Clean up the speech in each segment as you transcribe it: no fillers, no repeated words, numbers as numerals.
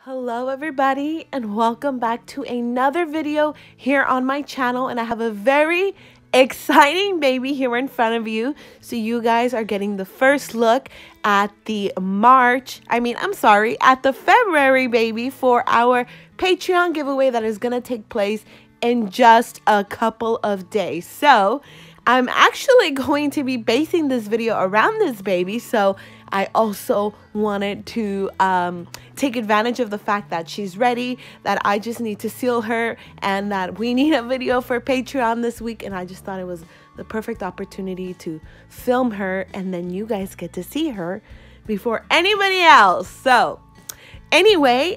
Hello everybody and welcome back to another video here on my channel, and I have a very exciting baby here in front of you. So you guys are getting the first look at the at the February baby for our Patreon giveaway that is going to take place in just a couple of days. So I'm actually going to be basing this video around this baby, so I also wanted to take advantage of the fact that she's ready, that I just need to seal her, and that we need a video for Patreon this week, and I just thought it was the perfect opportunity to film her, and then you guys get to see her before anybody else. So anyway,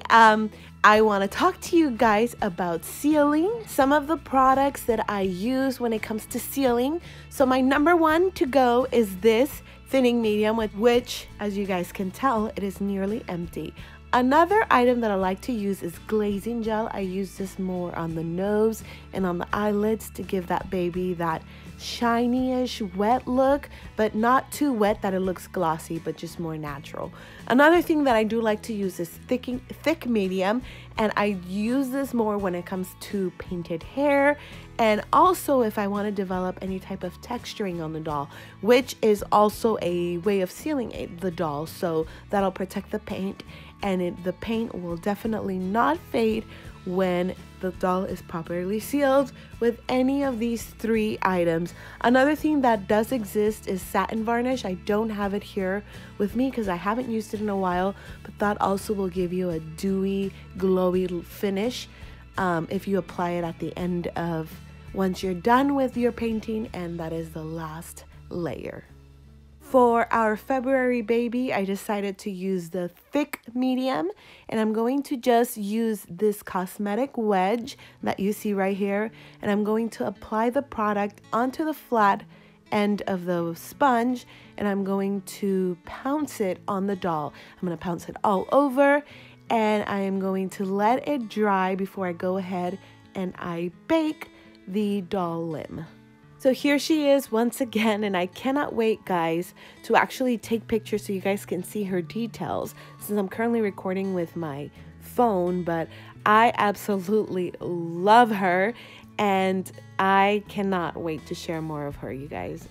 I want to talk to you guys about sealing, some of the products that I use when it comes to sealing. So my number one to go is this thinning medium, with which, as you guys can tell, it is nearly empty. Another item that I like to use is glazing gel. I use this more on the nose and on the eyelids to give that baby that shiny-ish wet look, but not too wet that it looks glossy, but just more natural. Another thing that I do like to use is thick medium, and I use this more when it comes to painted hair, and also if I want to develop any type of texturing on the doll, which is also a way of sealing the doll, so that'll protect the paint, and the paint will definitely not fade when the doll is properly sealed with any of these three items. Another thing that does exist is satin varnish. I don't have it here with me because I haven't used it in a while, but that also will give you a dewy, glowy finish if you apply it at the end of once you're done with your painting, and that is the last layer. For our February baby, I decided to use the thick medium, and I'm going to just use this cosmetic wedge that you see right here, and I'm going to apply the product onto the flat end of the sponge, and I'm going to pounce it on the doll. I'm going to pounce it all over, and I am going to let it dry before I go ahead and I bake the doll limb. So here she is once again, and I cannot wait, guys, to actually take pictures so you guys can see her details, since I'm currently recording with my phone, but I absolutely love her, and I cannot wait to share more of her, you guys.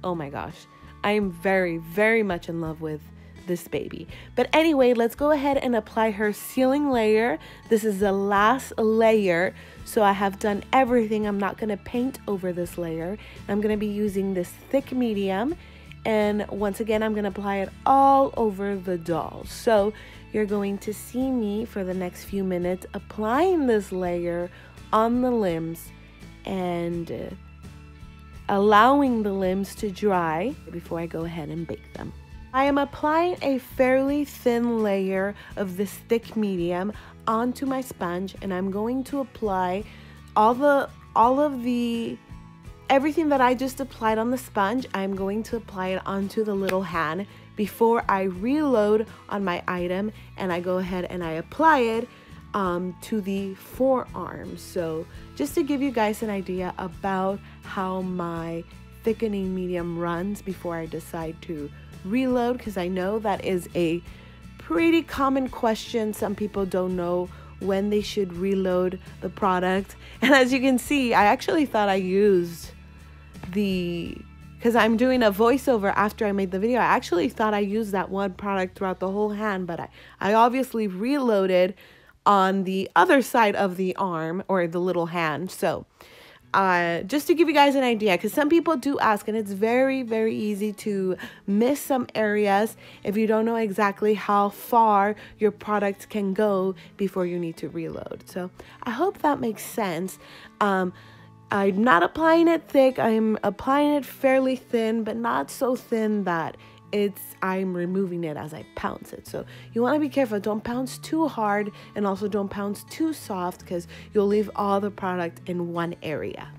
Oh my gosh, I am very, very much in love with this baby. But anyway, let's go ahead and apply her sealing layer. This is the last layer, so I have done everything. I'm not going to paint over this layer. I'm going to be using this thick medium, and once again I'm going to apply it all over the doll. So you're going to see me for the next few minutes applying this layer on the limbs and allowing the limbs to dry before I go ahead and bake them. I am applying a fairly thin layer of this thick medium onto my sponge, and I'm going to apply everything that I just applied on the sponge. I'm going to apply it onto the little hand before I reload on my item, and I go ahead and I apply it to the forearm. So just to give you guys an idea about how my thickening medium runs before I decide to reload, because I know that is a pretty common question. Some people don't know when they should reload the product, and as you can see, I actually thought I used because I'm doing a voiceover after I made the video, I actually thought I used that one product throughout the whole hand, but I obviously reloaded on the other side of the arm, or the little hand. So just to give you guys an idea, because some people do ask, and it's very, very easy to miss some areas if you don't know exactly how far your product can go before you need to reload. So I hope that makes sense. I'm not applying it thick. I'm applying it fairly thin, but not so thin that I'm removing it as I pounce it. So you want to be careful. Don't pounce too hard, and also don't pounce too soft, because you'll leave all the product in one area.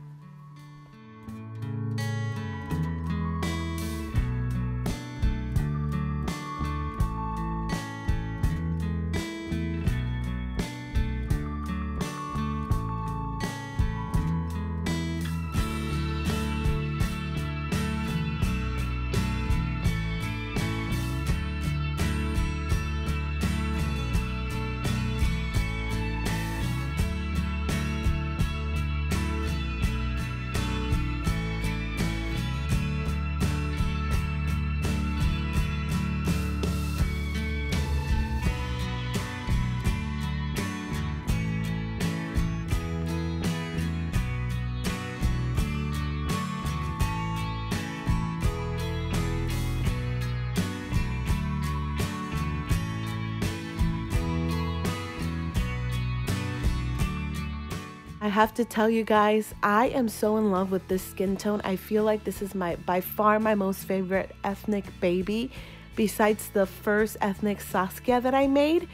I have to tell you guys, I am so in love with this skin tone. I feel like this is by far my most favorite ethnic baby, besides the first ethnic Saskia that I made.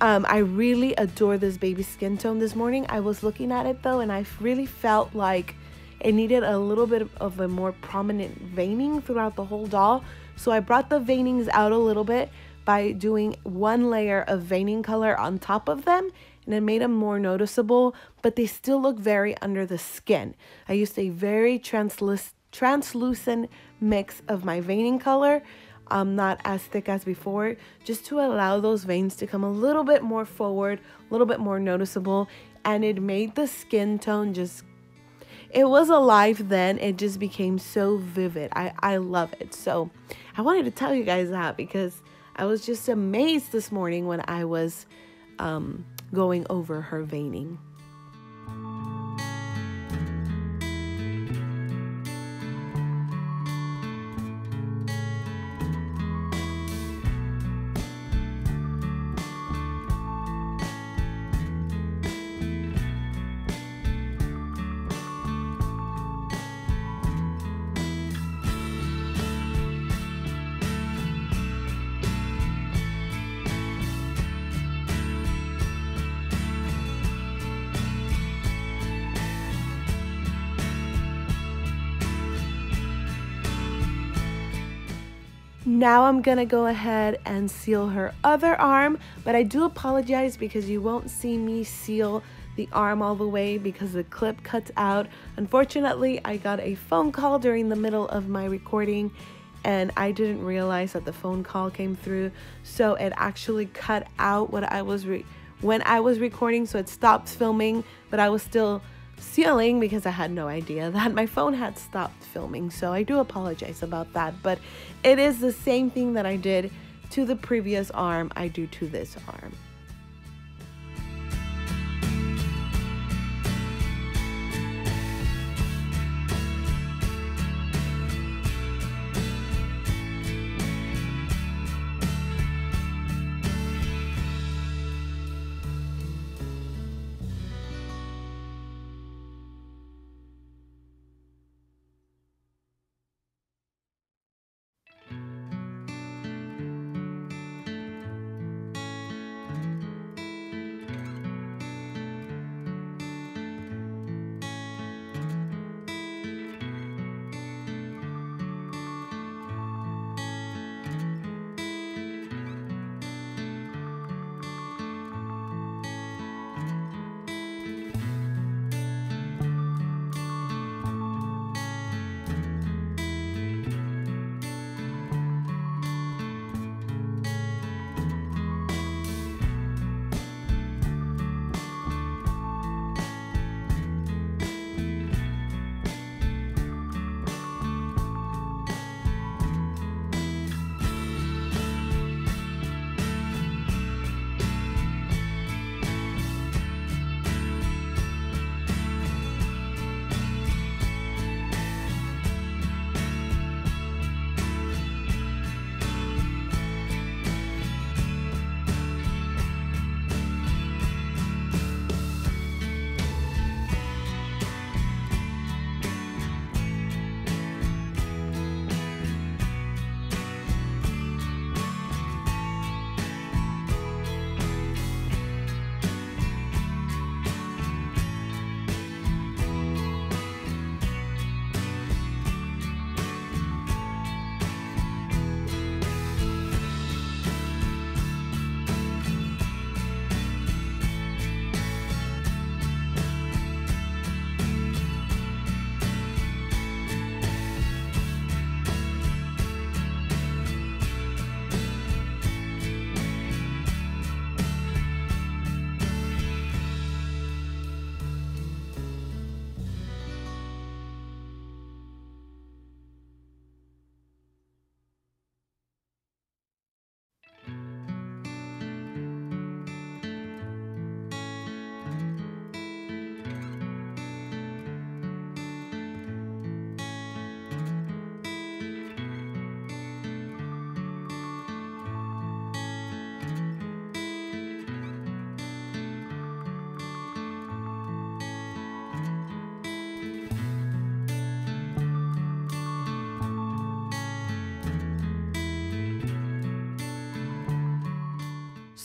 I really adore this baby skin tone. This morning I was looking at it though, and I really felt like it needed a little bit of a more prominent veining throughout the whole doll. So I brought the veinings out a little bit by doing one layer of veining color on top of them, and it made them more noticeable, but they still look very under the skin. I used a very translucent mix of my veining color, not as thick as before, just to allow those veins to come a little bit more forward, a little bit more noticeable, and it made the skin tone just, it was alive then. It just became so vivid. I love it. So I wanted to tell you guys that because I was just amazed this morning when I was going over her veining. Now I'm gonna go ahead and seal her other arm, but I do apologize because you won't see me seal the arm all the way because the clip cuts out. Unfortunately, I got a phone call during the middle of my recording and I didn't realize that the phone call came through, so it actually cut out what I was when I was recording, so it stopped filming, but I was still sealing because I had no idea that my phone had stopped filming. So I do apologize about that, but it is the same thing that I did to the previous arm I do to this arm.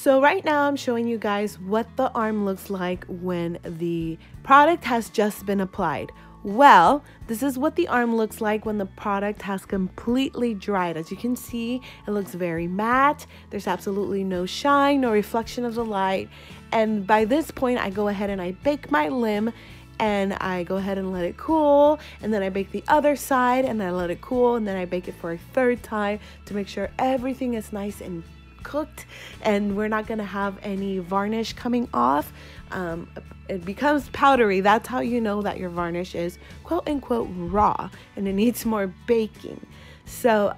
So right now I'm showing you guys what the arm looks like when the product has just been applied. Well, this is what the arm looks like when the product has completely dried. As you can see, it looks very matte. There's absolutely no shine, no reflection of the light. And by this point, I go ahead and I bake my limb, and I go ahead and let it cool, and then I bake the other side and I let it cool, and then I bake it for a third time to make sure everything is nice and cooked and we're not gonna have any varnish coming off. It becomes powdery. That's how you know that your varnish is quote unquote raw and it needs more baking. So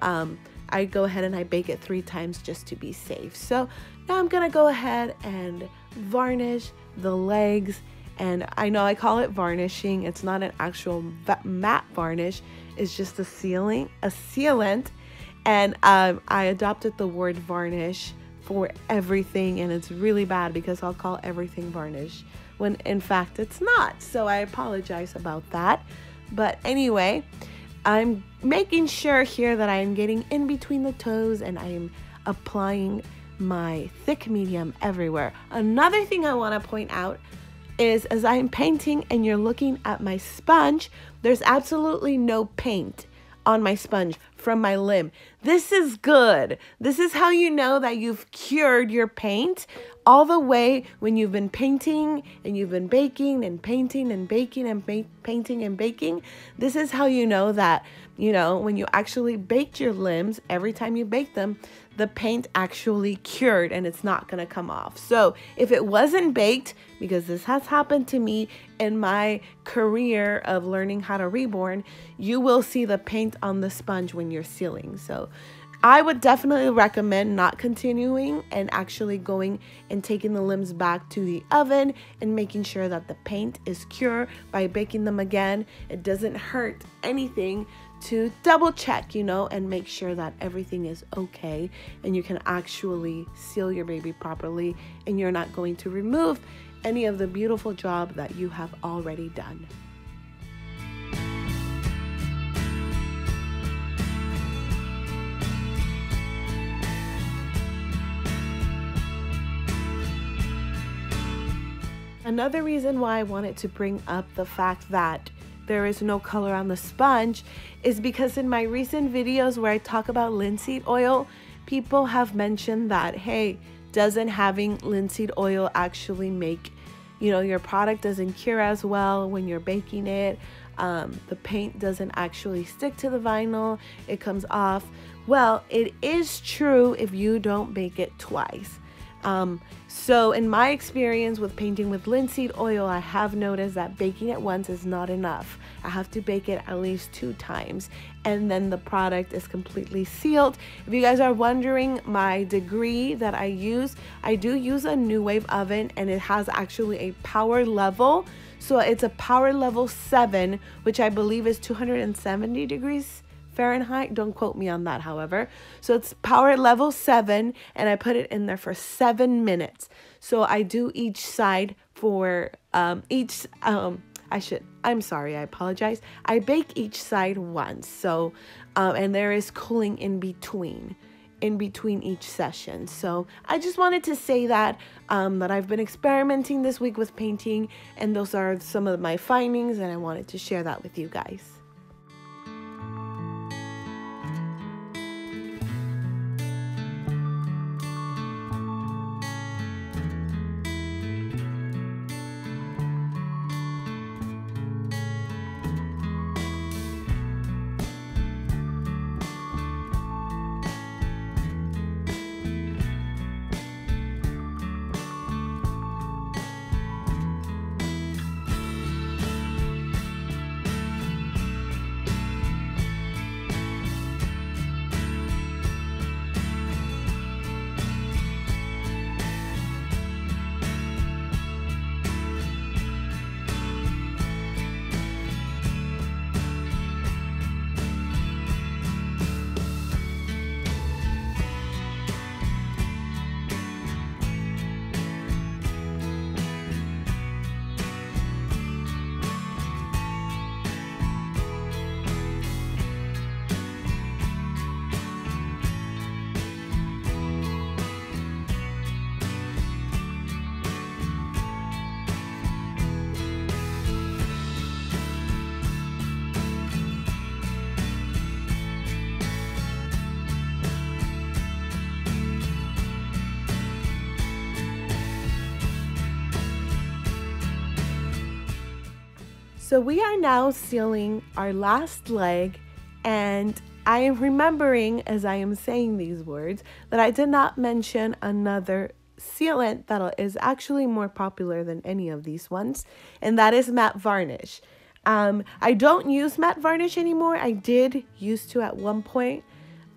I go ahead and I bake it 3 times just to be safe. So now I'm gonna go ahead and varnish the legs. And I know I call it varnishing. It's not an actual matte varnish. It's just a sealant. And I adopted the word varnish for everything, and it's really bad because I'll call everything varnish when in fact it's not. So I apologize about that. But anyway, I'm making sure here that I'm getting in between the toes and I'm applying my thick medium everywhere. Another thing I want to point out is as I'm painting and you're looking at my sponge, there's absolutely no paint on my sponge from my limb. This is good. This is how you know that you've cured your paint all the way when you've been painting and you've been baking and painting and baking and painting and baking. This is how you know that, you know, when you actually baked your limbs, every time you bake them, the paint actually cured and it's not going to come off. So if it wasn't baked, because this has happened to me in my career of learning how to reborn, you will see the paint on the sponge when you're sealing. So I would definitely recommend not continuing and actually going and taking the limbs back to the oven and making sure that the paint is cured by baking them again. It doesn't hurt anything to double check, you know, and make sure that everything is okay and you can actually seal your baby properly and you're not going to remove any of the beautiful job that you have already done. Another reason why I wanted to bring up the fact that there is no color on the sponge is because in my recent videos where I talk about linseed oil, people have mentioned that, hey, doesn't having linseed oil actually make, you know, your product doesn't cure as well when you're baking it. The paint doesn't actually stick to the vinyl. It comes off. Well, it is true if you don't bake it twice. So in my experience with painting with linseed oil, I have noticed that baking it once is not enough. I have to bake it at least 2 times and then the product is completely sealed. If you guys are wondering my degree that I do use a New Wave oven and it has actually a power level. So it's a power level 7, which I believe is 270 degrees Fahrenheit. Don't quote me on that, however. So it's power level 7 and I put it in there for 7 minutes. So I do each side for I apologize. I bake each side once. So and there is cooling in between each session. So I just wanted to say that that I've been experimenting this week with painting and those are some of my findings and I wanted to share that with you guys. So we are now sealing our last leg, and I am remembering as I am saying these words that I did not mention another sealant that is actually more popular than any of these ones, and that is matte varnish. I don't use matte varnish anymore. I did used to at one point,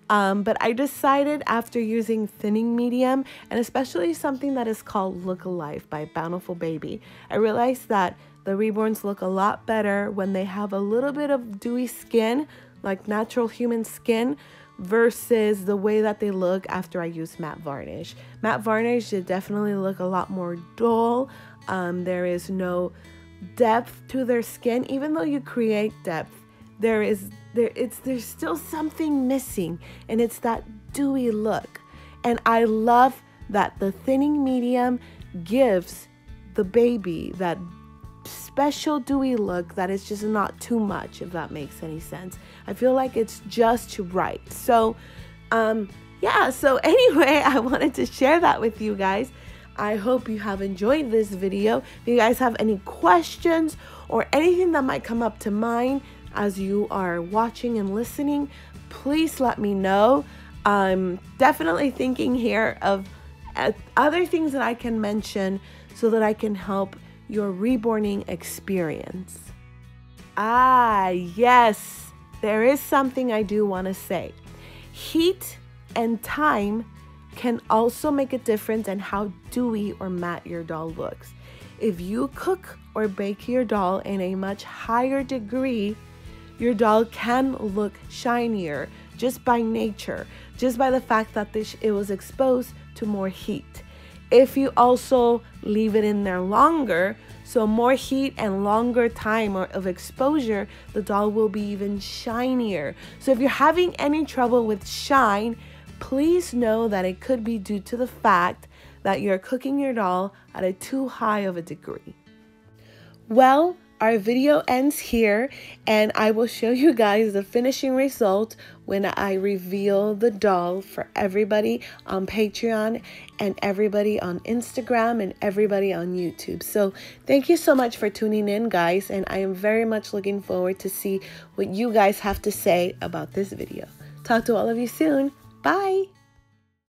but I decided after using thinning medium, and especially something that is called Look Alive by Bountiful Baby, I realized that the reborns look a lot better when they have a little bit of dewy skin, like natural human skin, versus the way that they look after I use matte varnish. Matte varnish should definitely look a lot more dull. There is no depth to their skin. Even though you create depth, there's still something missing, and it's that dewy look. And I love that the thinning medium gives the baby that special dewy look that is just not too much, if that makes any sense. I feel like it's just right. So yeah, so anyway, I wanted to share that with you guys. I hope you have enjoyed this video. If you guys have any questions or anything that might come up to mind as you are watching and listening, please let me know. I'm definitely thinking here of other things that I can mention so that I can help your reborning experience. Yes, there is something I do want to say. Heat and time can also make a difference in how dewy or matte your doll looks. If you cook or bake your doll in a much higher degree, your doll can look shinier just by nature, just by the fact that it was exposed to more heat. If you also leave it in there longer, so more heat and longer time of exposure, the doll will be even shinier. So if you're having any trouble with shine, please know that it could be due to the fact that you're cooking your doll at a too high of a degree. Well, our video ends here, and I will show you guys the finishing result when I reveal the doll for everybody on Patreon and everybody on Instagram and everybody on YouTube. So thank you so much for tuning in, guys, and I am very much looking forward to see what you guys have to say about this video. Talk to all of you soon. Bye!